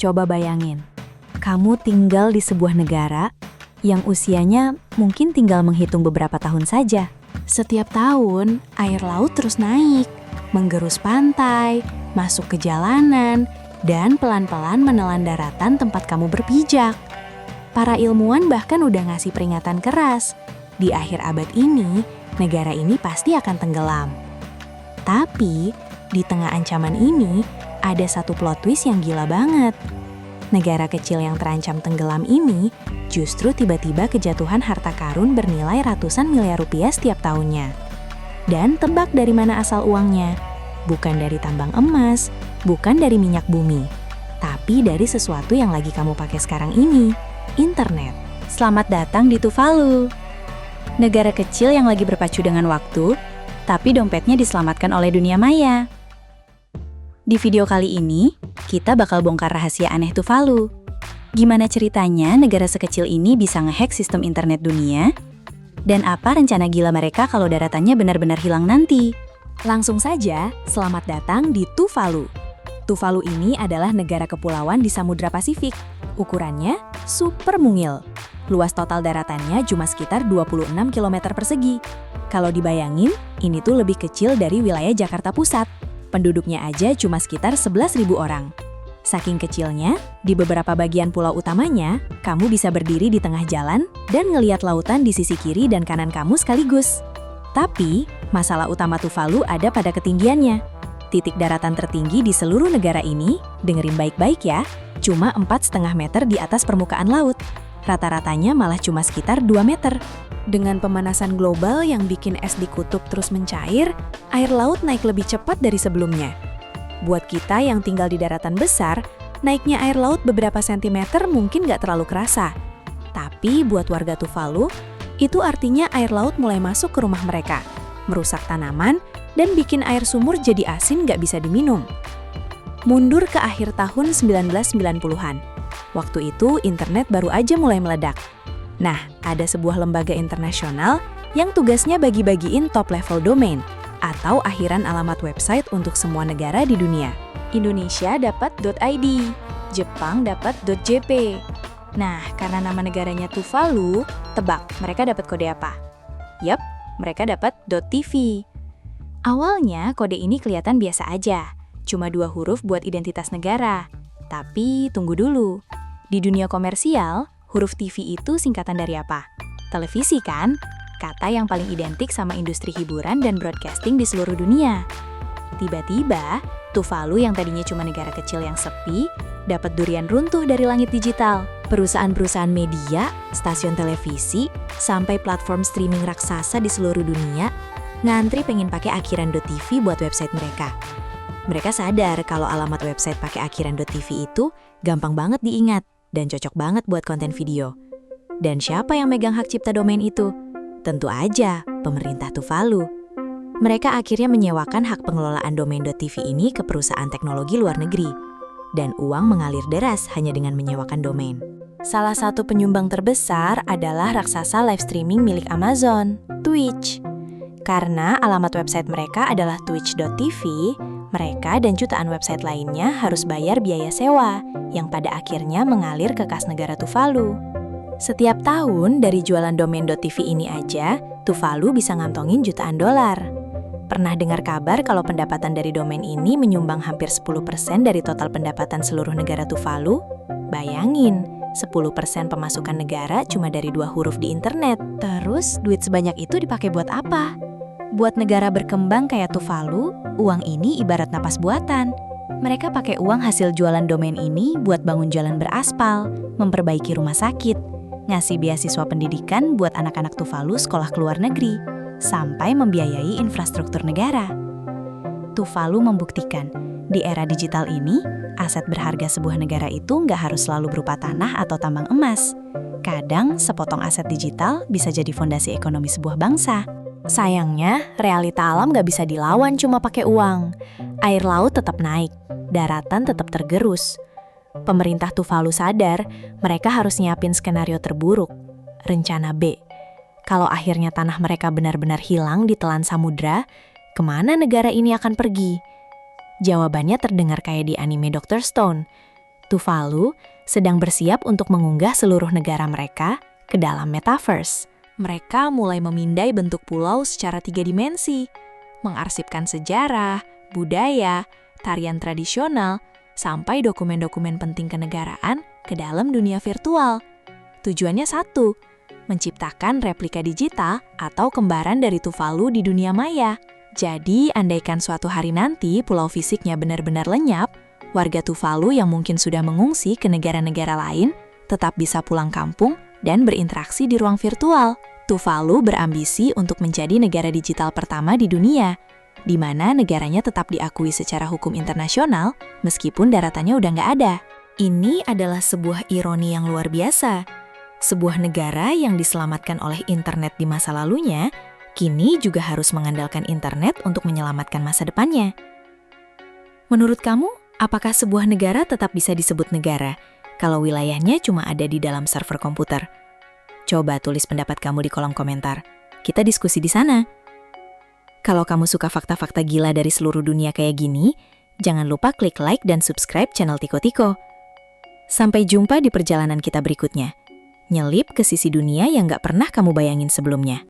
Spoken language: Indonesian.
Coba bayangin, kamu tinggal di sebuah negara yang usianya mungkin tinggal menghitung beberapa tahun saja. Setiap tahun, air laut terus naik, menggerus pantai, masuk ke jalanan, dan pelan-pelan menelan daratan tempat kamu berpijak. Para ilmuwan bahkan udah ngasih peringatan keras. Di akhir abad ini, negara ini pasti akan tenggelam. Tapi, di tengah ancaman ini, ada satu plot twist yang gila banget. Negara kecil yang terancam tenggelam ini justru tiba-tiba kejatuhan harta karun bernilai ratusan miliar rupiah setiap tahunnya. Dan tebak dari mana asal uangnya? Bukan dari tambang emas, bukan dari minyak bumi, tapi dari sesuatu yang lagi kamu pakai sekarang ini, internet. Selamat datang di Tuvalu. Negara kecil yang lagi berpacu dengan waktu, tapi dompetnya diselamatkan oleh dunia maya. Di video kali ini, kita bakal bongkar rahasia aneh Tuvalu. Gimana ceritanya negara sekecil ini bisa ngehack sistem internet dunia? Dan apa rencana gila mereka kalau daratannya benar-benar hilang nanti? Langsung saja, selamat datang di Tuvalu. Tuvalu ini adalah negara kepulauan di Samudra Pasifik. Ukurannya super mungil. Luas total daratannya cuma sekitar 26 km persegi. Kalau dibayangin, ini tuh lebih kecil dari wilayah Jakarta Pusat. Penduduknya aja cuma sekitar 11.000 orang. Saking kecilnya, di beberapa bagian pulau utamanya, kamu bisa berdiri di tengah jalan dan ngeliat lautan di sisi kiri dan kanan kamu sekaligus. Tapi, masalah utama Tuvalu ada pada ketinggiannya. Titik daratan tertinggi di seluruh negara ini, dengerin baik-baik ya, cuma 4,5 meter di atas permukaan laut. Rata-ratanya malah cuma sekitar 2 meter. Dengan pemanasan global yang bikin es di kutub terus mencair, air laut naik lebih cepat dari sebelumnya. Buat kita yang tinggal di daratan besar, naiknya air laut beberapa sentimeter mungkin nggak terlalu kerasa. Tapi buat warga Tuvalu, itu artinya air laut mulai masuk ke rumah mereka, merusak tanaman, dan bikin air sumur jadi asin nggak bisa diminum. Mundur ke akhir tahun 1990-an. Waktu itu internet baru aja mulai meledak. Nah, ada sebuah lembaga internasional yang tugasnya bagi-bagiin top level domain atau akhiran alamat website untuk semua negara di dunia. Indonesia dapat .id, Jepang dapat .jp. Nah, karena nama negaranya Tuvalu, tebak mereka dapat kode apa? Yap, mereka dapat .tv. Awalnya kode ini kelihatan biasa aja, cuma 2 huruf buat identitas negara. Tapi tunggu dulu, di dunia komersial, huruf TV itu singkatan dari apa? Televisi kan? Kata yang paling identik sama industri hiburan dan broadcasting di seluruh dunia. Tiba-tiba, Tuvalu yang tadinya cuma negara kecil yang sepi, dapat durian runtuh dari langit digital. Perusahaan-perusahaan media, stasiun televisi, sampai platform streaming raksasa di seluruh dunia, ngantri pengen pakai akhiran.tv buat website mereka. Mereka sadar kalau alamat website pakai akhiran.tv itu gampang banget diingat dan cocok banget buat konten video. Dan siapa yang megang hak cipta domain itu? Tentu aja, pemerintah Tuvalu. Mereka akhirnya menyewakan hak pengelolaan domain.tv ini ke perusahaan teknologi luar negeri. Dan uang mengalir deras hanya dengan menyewakan domain. Salah satu penyumbang terbesar adalah raksasa live streaming milik Amazon, Twitch. Karena alamat website mereka adalah twitch.tv, mereka dan jutaan website lainnya harus bayar biaya sewa, yang pada akhirnya mengalir ke kas negara Tuvalu. Setiap tahun dari jualan domain.tv ini aja, Tuvalu bisa ngantongin jutaan dolar. Pernah dengar kabar kalau pendapatan dari domain ini menyumbang hampir 10% dari total pendapatan seluruh negara Tuvalu? Bayangin, 10% pemasukan negara cuma dari 2 huruf di internet. Terus, duit sebanyak itu dipakai buat apa? Buat negara berkembang kayak Tuvalu, uang ini ibarat napas buatan. Mereka pakai uang hasil jualan domain ini buat bangun jalan beraspal, memperbaiki rumah sakit, ngasih beasiswa pendidikan buat anak-anak Tuvalu sekolah ke luar negeri, sampai membiayai infrastruktur negara. Tuvalu membuktikan, di era digital ini, aset berharga sebuah negara itu nggak harus selalu berupa tanah atau tambang emas. Kadang, sepotong aset digital bisa jadi fondasi ekonomi sebuah bangsa. Sayangnya, realita alam nggak bisa dilawan cuma pakai uang. Air laut tetap naik, daratan tetap tergerus. Pemerintah Tuvalu sadar, mereka harus nyiapin skenario terburuk. Rencana B. Kalau akhirnya tanah mereka benar-benar hilang di telan samudra, kemana negara ini akan pergi? Jawabannya terdengar kayak di anime Dr. Stone. Tuvalu sedang bersiap untuk mengunggah seluruh negara mereka ke dalam metaverse. Mereka mulai memindai bentuk pulau secara 3 dimensi, mengarsipkan sejarah, budaya, tarian tradisional, sampai dokumen-dokumen penting kenegaraan ke dalam dunia virtual. Tujuannya satu, menciptakan replika digital atau kembaran dari Tuvalu di dunia maya. Jadi, andaikan suatu hari nanti pulau fisiknya benar-benar lenyap, warga Tuvalu yang mungkin sudah mengungsi ke negara-negara lain tetap bisa pulang kampung dan berinteraksi di ruang virtual. Tuvalu berambisi untuk menjadi negara digital pertama di dunia, di mana negaranya tetap diakui secara hukum internasional meskipun daratannya udah nggak ada. Ini adalah sebuah ironi yang luar biasa. Sebuah negara yang diselamatkan oleh internet di masa lalunya, kini juga harus mengandalkan internet untuk menyelamatkan masa depannya. Menurut kamu, apakah sebuah negara tetap bisa disebut negara kalau wilayahnya cuma ada di dalam server komputer? Coba tulis pendapat kamu di kolom komentar. Kita diskusi di sana. Kalau kamu suka fakta-fakta gila dari seluruh dunia kayak gini, jangan lupa klik like dan subscribe channel Tiko Tiko. Sampai jumpa di perjalanan kita berikutnya. Nyelip ke sisi dunia yang gak pernah kamu bayangin sebelumnya.